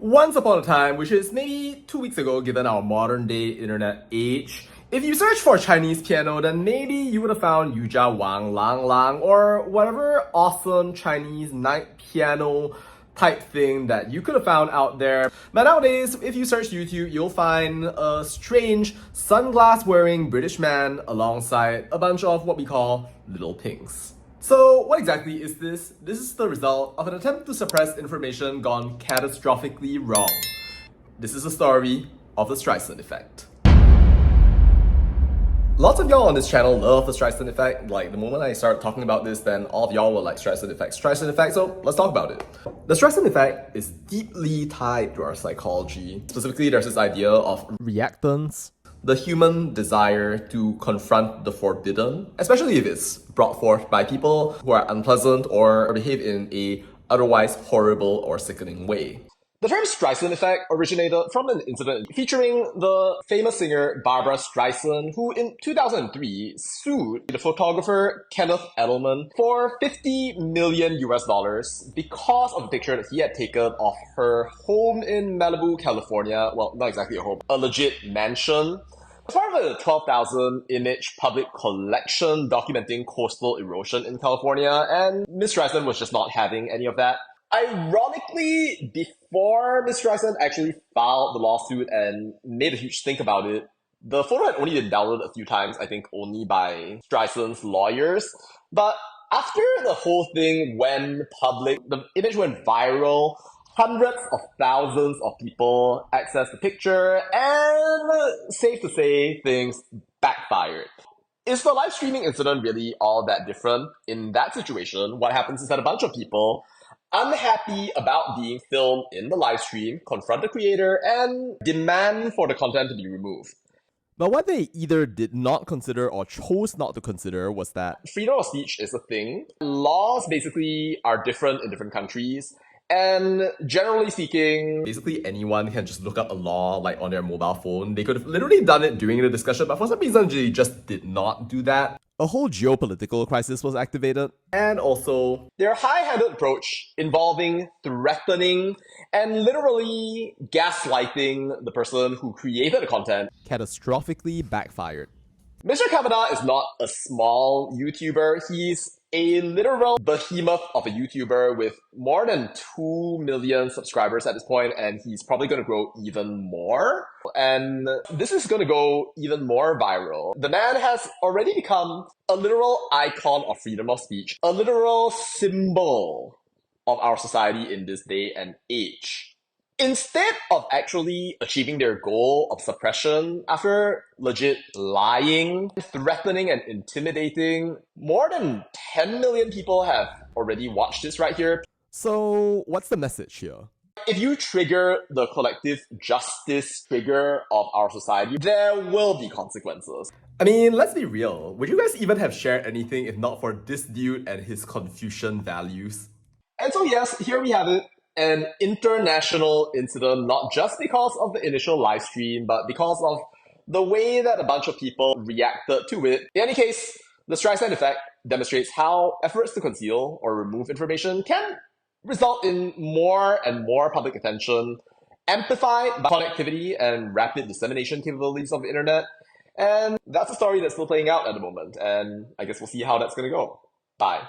Once upon a time, which is maybe 2 weeks ago given our modern day internet age, if you search for Chinese piano, then maybe you would have found Yuzha Wang Lang Lang or whatever awesome Chinese night piano type thing that you could have found out there. But nowadays, if you search YouTube, you'll find a strange sunglass wearing British man alongside a bunch of what we call little pinks. So what exactly is this? This is the result of an attempt to suppress information gone catastrophically wrong. This is the story of the Streisand Effect. Lots of y'all on this channel love the Streisand Effect. Like, the moment I start talking about this, then all of y'all were like, Streisand Effect, so let's talk about it. The Streisand Effect is deeply tied to our psychology. Specifically, there's this idea of reactance, the human desire to confront the forbidden, especially if it's brought forth by people who are unpleasant or behave in a otherwise horrible or sickening way. The term Streisand Effect originated from an incident featuring the famous singer Barbra Streisand, who in 2003 sued the photographer Kenneth Edelman for $50 million because of a picture that he had taken of her home in Malibu, California. Well, not exactly a home, a legit mansion. As part of a 12,000 image public collection documenting coastal erosion in California, and Miss Streisand was just not having any of that. Ironically, before Miss Streisand actually filed the lawsuit and made a huge stink about it, the photo had only been downloaded a few times, I think only by Streisand's lawyers. But after the whole thing went public, the image went viral, hundreds of thousands of people accessed the picture, and safe to say, things backfired. Is the live streaming incident really all that different? In that situation, what happens is that a bunch of people unhappy about being filmed in the live stream confront the creator and demand for the content to be removed. But what they either did not consider or chose not to consider was that freedom of speech is a thing. Laws basically are different in different countries. And generally speaking, basically anyone can just look up a law like on their mobile phone. They could have literally done it during the discussion, but for some reason they just did not do that. a whole geopolitical crisis was activated. And also, their high-handed approach involving threatening and literally gaslighting the person who created the content Catastrophically backfired. Mr. Kavanaugh is not a small YouTuber. He's a literal behemoth of a YouTuber with more than 2 million subscribers at this point, and he's probably going to grow even more. And this is going to go even more viral. The man has already become a literal icon of freedom of speech, a literal symbol of our society in this day and age. Instead of actually achieving their goal of suppression after legit lying, threatening, and intimidating, more than 10 million people have already watched this right here. So, what's the message here? If you trigger the collective justice trigger of our society, there will be consequences. I mean, let's be real. Would you guys even have shared anything if not for this dude and his Confucian values? And so yes, here we have it. An international incident, not just because of the initial live stream, but because of the way that a bunch of people reacted to it. In any case, the Streisand Effect demonstrates how efforts to conceal or remove information can result in more and more public attention, amplified by connectivity and rapid dissemination capabilities of the internet. And that's a story that's still playing out at the moment, and I guess we'll see how that's gonna go. Bye.